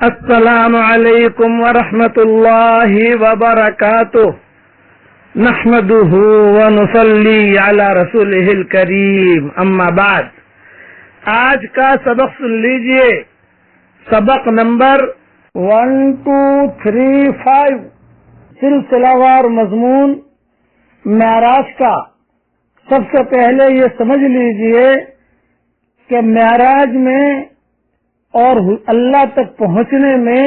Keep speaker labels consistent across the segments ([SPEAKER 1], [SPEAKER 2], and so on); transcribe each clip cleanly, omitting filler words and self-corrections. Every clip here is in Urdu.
[SPEAKER 1] السلام علیکم ورحمۃ اللہ وبرکاتہ نحمده ونصلی علی رسولہ الکریم اما بعد. آج کا سبق سن لیجئے. سبق نمبر 1235 سلسلہ وار مضمون معراج کا. سب سے پہلے یہ سمجھ لیجئے کہ معراج میں اور اللہ تک پہنچنے میں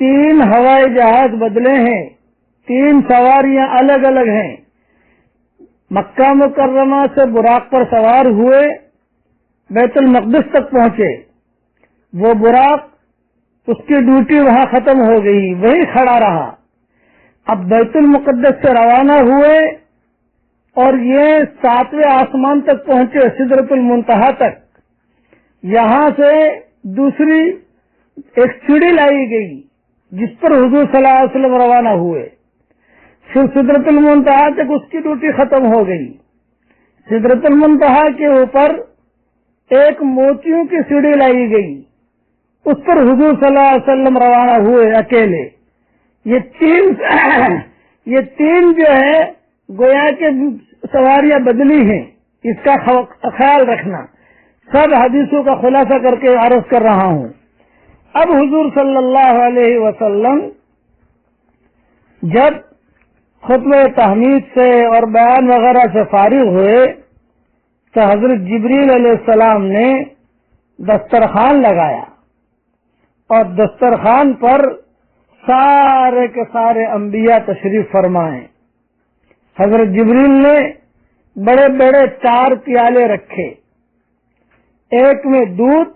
[SPEAKER 1] 3 ہوائی جہاز بدلے ہیں، 3 سواریاں الگ الگ ہیں. مکہ مکرمہ سے براق پر سوار ہوئے، بیت المقدس تک پہنچے. وہ براق، اس کی ڈیوٹی وہاں ختم ہو گئی، وہی کھڑا رہا. اب بیت المقدس سے روانہ ہوئے اور یہ 7ویں آسمان تک پہنچے، سدرۃ المنتہا تک. یہاں سے دوسری ایک سیڑھی لائی گئی جس پر حضور صلی اللہ علیہ وسلم روانہ ہوئے. پھر سدرۃ المنتہا تک اس کی ڈیوٹی ختم ہو گئی. سدرۃ المنتہا کے اوپر ایک موتیوں کی سیڑھی لائی گئی، اس پر حضور صلی اللہ علیہ وسلم روانہ ہوئے اکیلے. یہ تین جو ہے گویا کے سواریاں بدلی ہیں، اس کا خیال رکھنا. سب حدیثوں کا خلاصہ کر کے عرض کر رہا ہوں. اب حضور صلی اللہ علیہ وسلم جب خطبہ تحمید سے اور بیان وغیرہ سے فارغ ہوئے تو حضرت جبریل علیہ السلام نے دسترخوان لگایا اور دسترخوان پر سارے کے سارے انبیاء تشریف فرمائے. حضرت جبریل نے بڑے بڑے 4 پیالے رکھے، ایک میں دودھ،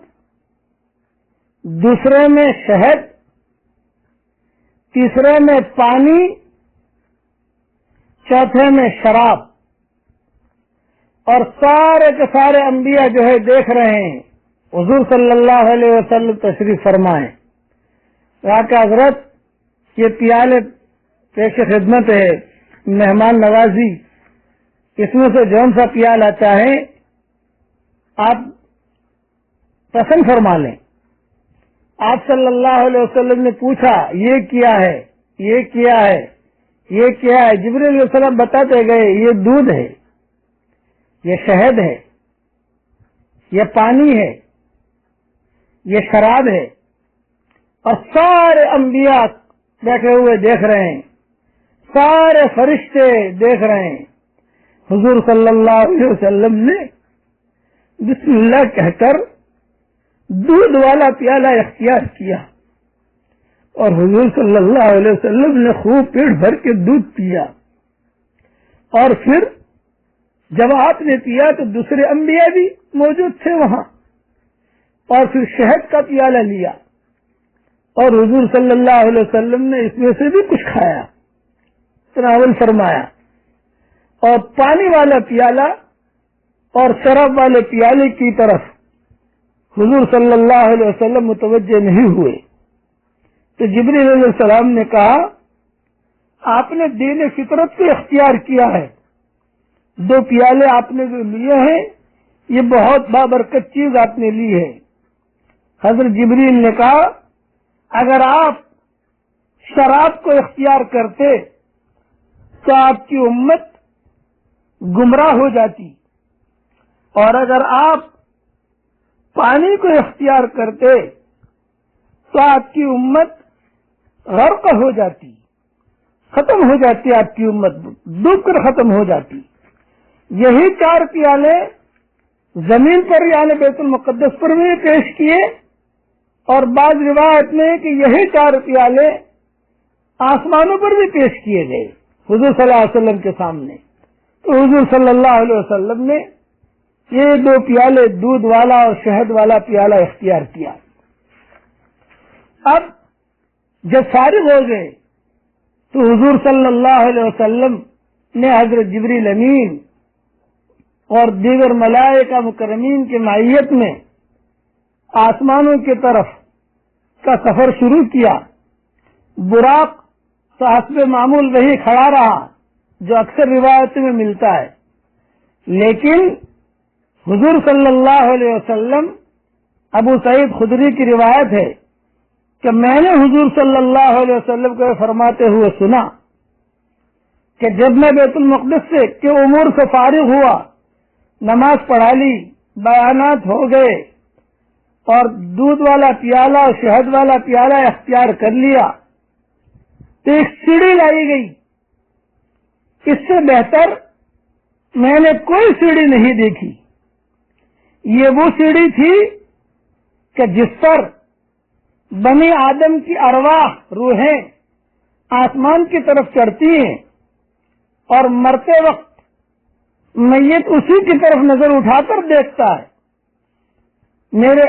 [SPEAKER 1] دوسرے میں شہد، تیسرے میں پانی، چوتھے میں شراب. اور سارے کے سارے انبیاء جو ہے دیکھ رہے ہیں. حضور صلی اللہ علیہ وسلم تشریف فرمائے. کہ حضرت یہ پیالے پیش خدمت ہے، مہمان نوازی. اس میں سے جون سا پیالہ چاہیں آپ پسند فرما لیں. آپ صلی اللہ علیہ وسلم نے پوچھا یہ کیا ہے، یہ کیا ہے، یہ کیا ہے. جبریل علیہ السلام بتاتے گئے یہ دودھ ہے، یہ شہد ہے، یہ پانی ہے، یہ شراب ہے. اور سارے انبیاء بیٹھے ہوئے دیکھ رہے ہیں، سارے فرشتے دیکھ رہے ہیں. حضور صلی اللہ علیہ وسلم نے بسم اللہ کہہ کر دودھ والا پیالہ اختیار کیا اور حضور صلی اللہ علیہ وسلم نے خوب پیٹ بھر کے دودھ پیا. اور پھر جب آپ نے پیا تو دوسرے انبیاء بھی موجود تھے وہاں، اور پھر شہد کا پیالہ لیا اور حضور صلی اللہ علیہ وسلم نے اس میں سے بھی کچھ کھایا، تناول فرمایا. اور پانی والا پیالہ اور شراب والے پیالے کی طرف حضور صلی اللہ علیہ وسلم متوجہ نہیں ہوئے. تو جبریل علیہ السلام نے کہا آپ نے دین فطرت کو اختیار کیا ہے، 2 پیالے آپ نے جو لیے ہیں یہ بہت بابرکت چیز آپ نے لی ہے. حضرت جبریل نے کہا اگر آپ شراب کو اختیار کرتے تو آپ کی امت گمراہ ہو جاتی، اور اگر آپ پانی کو اختیار کرتے تو آپ کی امت غرق ہو جاتی، ختم ہو جاتی، آپ کی امت ڈوب کر ختم ہو جاتی. یہی 4 پیالے زمین پر یعنی بیت المقدس پر بھی پیش کیے، اور بعض روایت میں کہ یہی 4 پیالے آسمانوں پر بھی پیش کیے گئے حضور صلی اللہ علیہ وسلم کے سامنے. تو حضور صلی اللہ علیہ وسلم نے یہ 2 پیالے دودھ والا اور شہد والا پیالہ اختیار کیا. اب جب فارغ ہو گئے تو حضور صلی اللہ علیہ وسلم نے حضرت جبریل امین اور دیگر ملائکہ مکرمین کی معیت میں آسمانوں کی طرف کا سفر شروع کیا. براق تو حسب معمول وہی کھڑا رہا جو اکثر روایتوں میں ملتا ہے، لیکن حضور صلی اللہ علیہ وسلم ابو سعید خدری کی روایت ہے کہ میں نے حضور صلی اللہ علیہ وسلم کو فرماتے ہوئے سنا کہ جب میں بیت المقدس سے کے امور سے فارغ ہوا، نماز پڑھا لی، بیانات ہو گئے اور دودھ والا پیالہ اور شہد والا پیالہ اختیار کر لیا، تو ایک سیڑھی لائی گئی۔ اس سے بہتر میں نے کوئی سیڑھی نہیں دیکھی۔ یہ وہ سیڑھی تھی کہ جس پر بنی آدم کی ارواح، روحیں آسمان کی طرف چڑھتی ہیں اور مرتے وقت میت اسی کی طرف نظر اٹھا کر دیکھتا ہے۔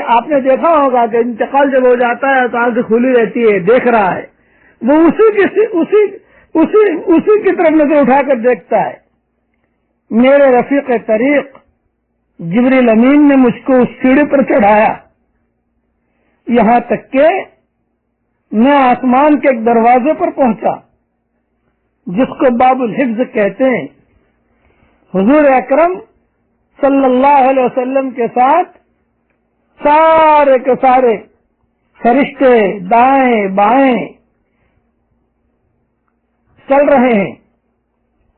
[SPEAKER 1] آپ نے دیکھا ہوگا کہ انتقال جب ہو جاتا ہے تو آنکھ کھلی رہتی ہے، دیکھ رہا ہے، وہ اسی کی طرف نظر اٹھا کر دیکھتا ہے۔ میرے رفیق طریق جبریل امین نے مجھ کو اس سیڑھی پر چڑھایا، یہاں تک کہ میں آسمان کے ایک دروازے پر پہنچا جس کو باب الحفظ کہتے ہیں۔ حضور اکرم صلی اللہ علیہ وسلم کے ساتھ سارے کے سارے فرشتے دائیں بائیں چل رہے ہیں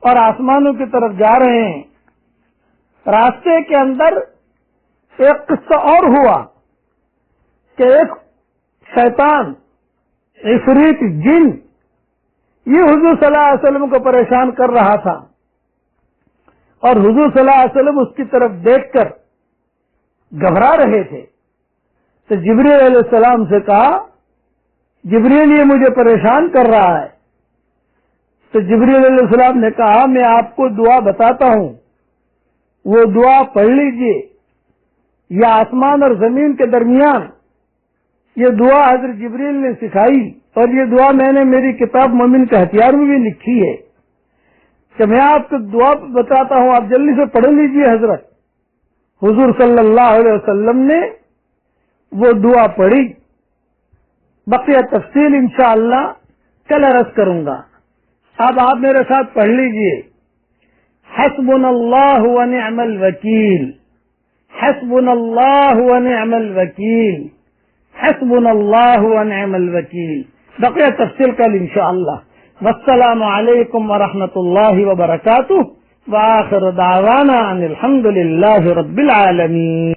[SPEAKER 1] اور آسمانوں کی طرف جا رہے ہیں۔ راستے کے اندر ایک قصہ اور ہوا کہ ایک شیطان، عفریت، جن، یہ حضور صلی اللہ علیہ وسلم کو پریشان کر رہا تھا اور حضور صلی اللہ علیہ وسلم اس کی طرف دیکھ کر گھبرا رہے تھے۔ تو جبریل علیہ السلام سے کہا، جبریل یہ مجھے پریشان کر رہا ہے۔ تو جبریل علیہ السلام نے کہا میں آپ کو دعا بتاتا ہوں، وہ دعا پڑھ لیجئے۔ یہ آسمان اور زمین کے درمیان یہ دعا حضرت جبریل نے سکھائی اور یہ دعا میں نے میری کتاب مومن کا ہتھیار میں بھی لکھی ہے کہ میں آپ کو دعا بتاتا ہوں، آپ جلدی سے پڑھ لیجئے۔ حضرت حضور صلی اللہ علیہ وسلم نے وہ دعا پڑھی، بقیہ تفصیل انشاءاللہ کل عرض کروں گا۔ اب آپ میرے ساتھ پڑھ لیجئے، حسبنا اللہ ونعم الوکیل، حسبنا اللہ ونعم الوکیل، حسبنا اللہ ونعم الوکیل۔ بقیہ تفصیل کل انشاءاللہ۔ والسلام علیکم ورحمۃ اللہ وبرکاتہ، وآخر دعوانا ان الحمد للہ رب العالمین۔